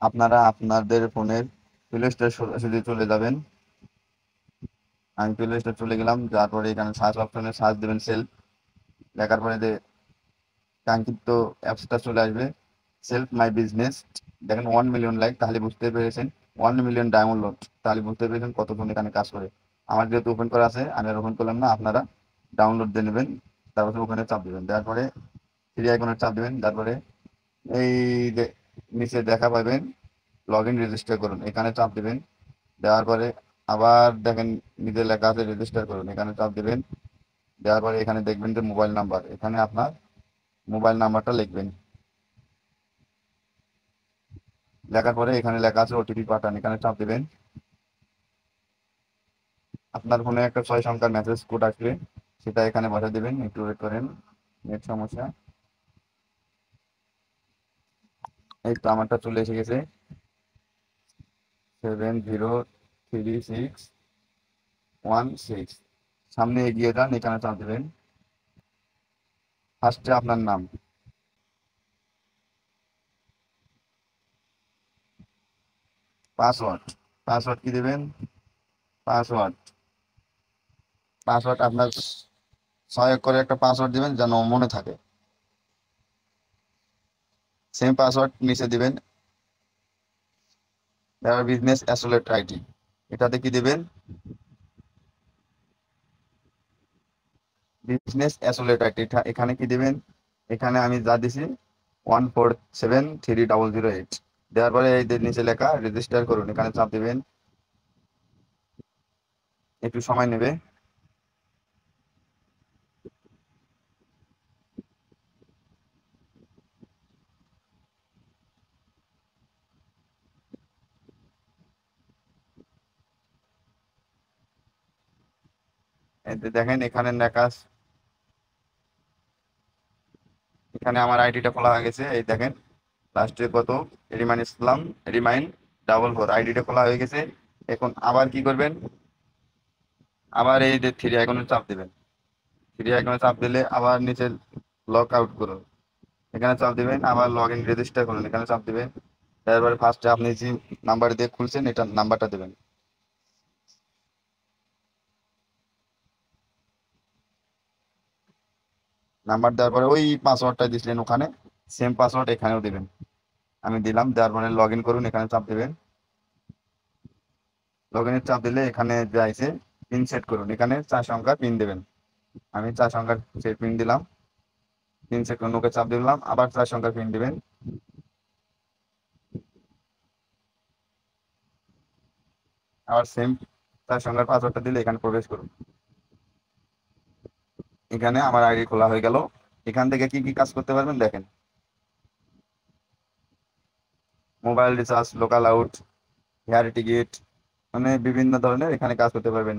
আপনারা আপনাদের ফোনের প্লে স্টোরে সোজাসুজি চলে যাবেন। আমি প্লে স্টোরে চলে গেলাম, যাওয়ার পরে এখানে সার্চ অপশনে সার্চ দেবেন সেলফ, লেখার পরে কাঙ্ক্ষিত অ্যাপসটা চলে আসবে, সেলফ মাই বিজনেস। দেখেন 1 মিলিয়ন লাইক, তাহলে বুঝতে পেরেছেন। 1 মিলিয়ন ডাউনলোড, তাহলে বুঝতে পেরেছেন কতজন এখানে কাজ করে। আমার যেহেতু ওপেন করা আছে, আমি আর ওপেন করলাম না, আপনারা ডাউনলোড দিয়ে নেবেন। তারপরে ওখানে চাপ দেবেন, দেওয়ার পরে থ্রি আইকনে চাপ দেবেন। তারপরে এই যে নিচে দেখা পাবেন লগ ইন রেজিস্টার করুন, এখানে চাপ দেবেন। দেওয়ার পরে আবার দেখেন নিচে লেখা আছে রেজিস্টার করুন, এখানে চাপ দেবেন। দেওয়ার পরে এখানে দেখবেন যে মোবাইল নাম্বার, এখানে আপনার মোবাইল নাম্বারটা লিখবেন। লেখার পরে এখানে লেখা আছে ওটিপি পাঠান, এখানে চাপ দেবেন। আপনার ফোনে একটা 6 সংখ্যার মেসেজ কোড আসবে, সেটা এখানে বসা দেবেন। একটু ওয়েট করেন, নেট সমস্যা। এই তো আমারটা চলে এসে গেছে, 703616। সামনে এগিয়ে যান, এখানে চাপ দেবেন। ফার্স্টে আপনার নাম, পাসওয়ার্ড। পাসওয়ার্ড কি দেবেন? পাসওয়ার্ড পাসওয়ার্ড আপনার 6 অক্ষরের একটা পাসওয়ার্ড দিবেন যেন মনে থাকে। সেম পাসওয়ার্ড নিচে দিবেন, তারপর বিজনেস অ্যাসোলেট আইডি, এটাতে কি দিবেন? বিজনেস অ্যাসোলেট আইডি, এখানে কি দিবেন? এখানে আমি যা দিছি 14733008। দেওয়ার পরে এই যে নিচে লেখা রেজিস্টার করুন, এখানে চাপ দিবেন। একটু সময় নেবে। এই যে দেখেন এখানে লেখা এখানে আমার আইডিটা খোলা হয়ে গেছে। এই দেখেন লাস্টে কত, রিমাইন ইসলাম, রিমাইন 44 আইডিটা খোলা হয়ে গেছে। এখন আবার কি করবেন? আবার এই যে থ্রি আইকনে চাপ দিবেন। থ্রি আইকনে চাপ দিলে আবার নিচে লগ আউট করুন, এখানে চাপ দিবেন। আবার লগ ইন রেজিস্টার করুন, এখানে চাপ দিবেন। তারপরে ফার্স্টে আপনি যে নাম্বার দিয়ে খুলছেন এটা নাম্বারটা দেবেন। নাম্বার দেওয়ার পরে ওই পাসওয়ার্ডটা দিছিলেন ওখানে, সেম পাসওয়ার্ড এখানেও দিবেন। আমি দিলাম, দেওয়ার পরে লগ ইন করুন, এখানে চাপ দিবেন। লগ ইনের চাপ দিলে এখানে যে আইছে পিন সেট করুন, এখানে 4 সংখ্যার পিন দেবেন। আমি 4 সংখ্যার পিন দিলাম। পিন সেট করুন, ওকে চাপ দিলাম, আবার 4 সংখ্যার পিন দিবেন। আবার সেম 4 সংখ্যার পাসওয়ার্ডটা দিলে এখানে প্রবেশ করুন। এখানে আমার আইডি খোলা হয়ে গেল। এখান থেকে কি কি কাজ করতে পারবেন দেখেন, mobile recharge, local out, air ticket, মানে বিভিন্ন ধরনের এখানে কাজ করতে পারবেন।